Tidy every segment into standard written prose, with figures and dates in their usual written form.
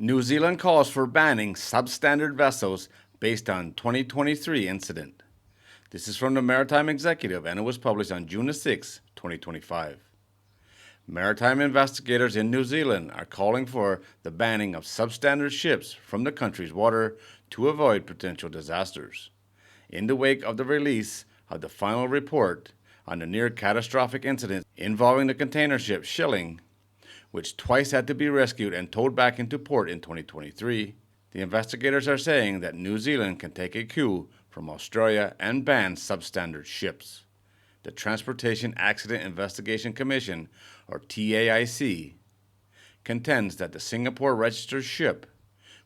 New Zealand calls for banning substandard vessels based on 2023 incident. This is from the Maritime Executive and it was published on June 6, 2025. Maritime investigators in New Zealand are calling for the banning of substandard ships from the country's water to avoid potential disasters. In the wake of the release of the final report on the near catastrophic incident involving the container ship Shilling, which twice had to be rescued and towed back into port in 2023, the investigators are saying that New Zealand can take a cue from Australia and ban substandard ships. The Transportation Accident Investigation Commission, or TAIC, contends that the Singapore registered ship,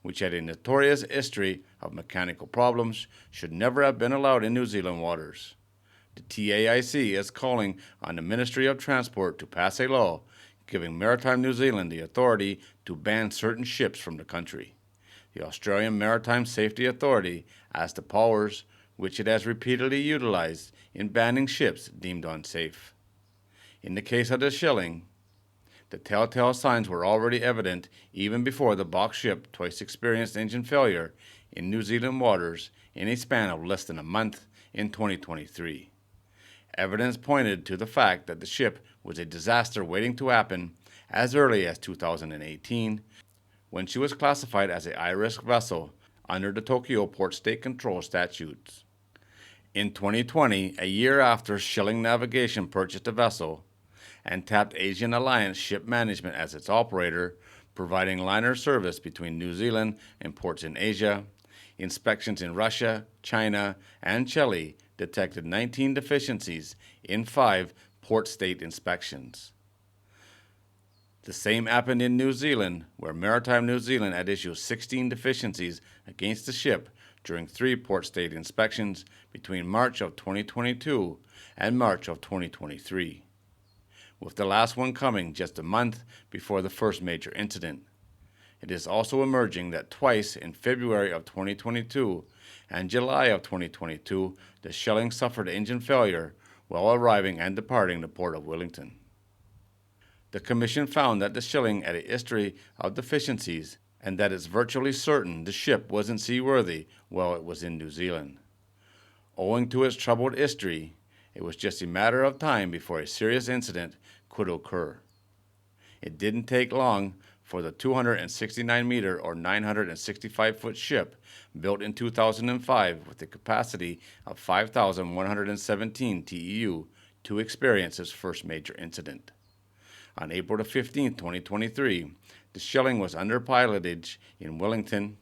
which had a notorious history of mechanical problems, should never have been allowed in New Zealand waters. The TAIC is calling on the Ministry of Transport to pass a law giving Maritime New Zealand the authority to ban certain ships from the country. The Australian Maritime Safety Authority has the powers which it has repeatedly utilized in banning ships deemed unsafe. In the case of the Shilling, the telltale signs were already evident even before the box ship twice experienced engine failure in New Zealand waters in a span of less than a month in 2023. Evidence pointed to the fact that the ship was a disaster waiting to happen as early as 2018, when she was classified as a high-risk vessel under the Tokyo Port State Control statutes. In 2020, a year after Shilling Navigation purchased the vessel and tapped Asian Alliance Ship Management as its operator, providing liner service between New Zealand and ports in Asia, inspections in Russia, China, and Chile detected 19 deficiencies in 5 port state inspections. The same happened in New Zealand, where Maritime New Zealand had issued 16 deficiencies against the ship during 3 port state inspections between March of 2022 and March of 2023, with the last one coming just a month before the first major incident. It is also emerging that twice in February of 2022 and July of 2022, the Shilling suffered engine failure while arriving and departing the port of Wellington. The Commission found that the Shilling had a history of deficiencies and that it's virtually certain the ship wasn't seaworthy while it was in New Zealand. Owing to its troubled history, it was just a matter of time before a serious incident could occur. It didn't take long for the 269-meter or 965-foot ship built in 2005 with a capacity of 5,117 TEU to experience its first major incident. On April 15, 2023, the Shilling was under pilotage in Wellington.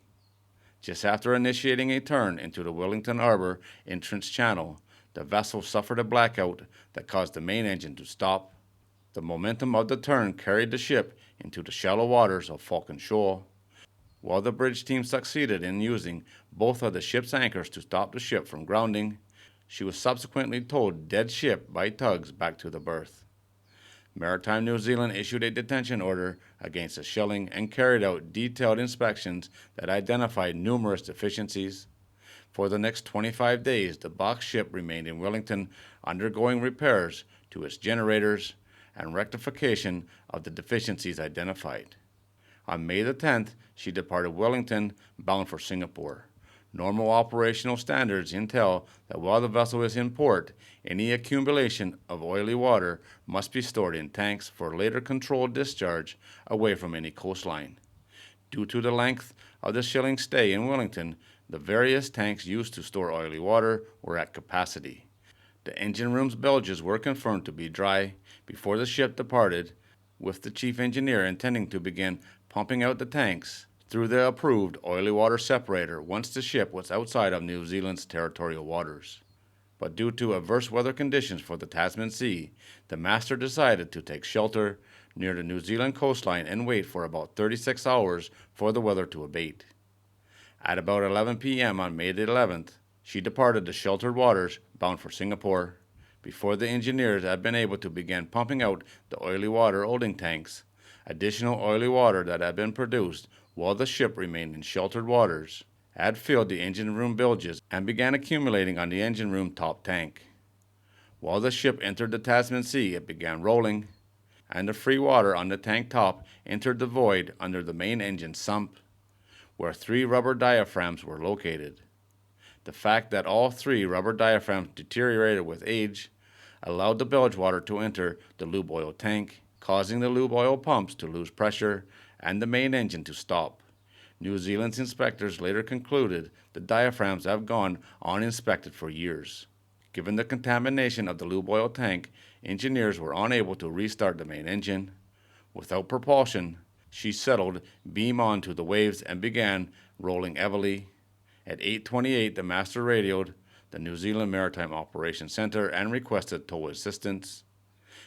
Just after initiating a turn into the Wellington Harbor entrance channel, the vessel suffered a blackout that caused the main engine to stop. The momentum of the turn carried the ship into the shallow waters of Falcon Shoal. While the bridge team succeeded in using both of the ship's anchors to stop the ship from grounding, she was subsequently towed dead ship by tugs back to the berth. Maritime New Zealand issued a detention order against the Shilling and carried out detailed inspections that identified numerous deficiencies. For the next 25 days, the box ship remained in Wellington undergoing repairs to its generators and rectification of the deficiencies identified. On May the 10th, she departed Wellington bound for Singapore. Normal operational standards entail that while the vessel is in port, any accumulation of oily water must be stored in tanks for later controlled discharge away from any coastline. Due to the length of the Shilling stay in Wellington, the various tanks used to store oily water were at capacity. The engine room's bilges were confirmed to be dry before the ship departed, with the chief engineer intending to begin pumping out the tanks through the approved oily water separator once the ship was outside of New Zealand's territorial waters. But due to adverse weather conditions for the Tasman Sea, the master decided to take shelter near the New Zealand coastline and wait for about 36 hours for the weather to abate. At about 11 p.m. on May the 11th, she departed the sheltered waters bound for Singapore. Before the engineers had been able to begin pumping out the oily water holding tanks, additional oily water that had been produced while the ship remained in sheltered waters had filled the engine room bilges and began accumulating on the engine room top tank. While the ship entered the Tasman Sea, it began rolling. and the free water on the tank top entered the void under the main engine sump, where 3 rubber diaphragms were located. The fact that all 3 rubber diaphragms deteriorated with age allowed the bilge water to enter the lube oil tank, causing the lube oil pumps to lose pressure and the main engine to stop. New Zealand's inspectors later concluded the diaphragms have gone uninspected for years. Given the contamination of the lube oil tank, engineers were unable to restart the main engine. Without propulsion, she settled beam onto the waves and began rolling heavily. At 8:28, the master radioed the New Zealand Maritime Operations Center and requested tow assistance.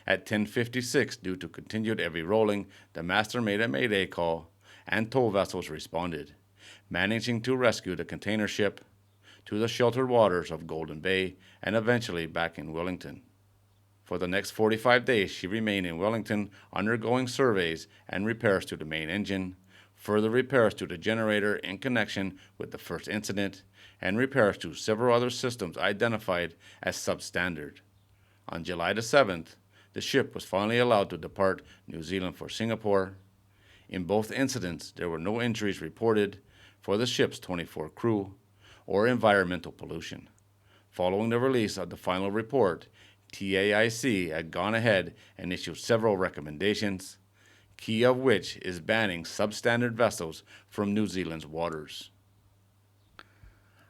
At 10:56, due to continued heavy rolling, the master made a mayday call and tow vessels responded, managing to rescue the container ship to the sheltered waters of Golden Bay and eventually back in Wellington. For the next 45 days, she remained in Wellington undergoing surveys and repairs to the main engine, further repairs to the generator in connection with the first incident, and repairs to several other systems identified as substandard. On July the 7th, the ship was finally allowed to depart New Zealand for Singapore. In both incidents, there were no injuries reported for the ship's 24 crew or environmental pollution. Following the release of the final report, TAIC had gone ahead and issued several recommendations, key of which is banning substandard vessels from New Zealand's waters.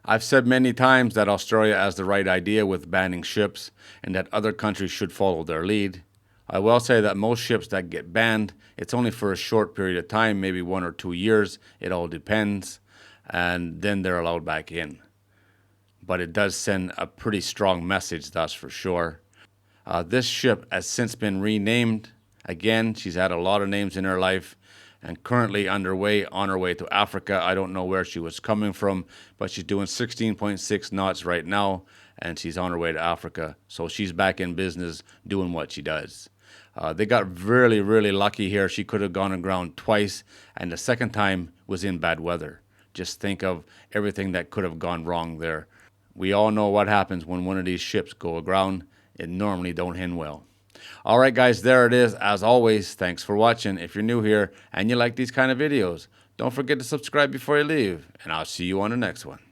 I've said many times that Australia has the right idea with banning ships and that other countries should follow their lead. I will say that most ships that get banned, it's only for a short period of time, maybe 1 or 2 years, it all depends, and then they're allowed back in. But it does send a pretty strong message, that's for sure. This ship has since been renamed. Again, she's had a lot of names in her life and currently underway on her way to Africa. I don't know where she was coming from, but she's doing 16.6 knots right now, and she's on her way to Africa. So she's back in business doing what she does. They got really, really lucky here. She could have gone aground twice, and the second time was in bad weather. Just think of everything that could have gone wrong there. We all know what happens when one of these ships go aground. It normally don't end well. All right, guys, there it is. As always, thanks for watching. If you're new here and you like these kind of videos, don't forget to subscribe before you leave, and I'll see you on the next one.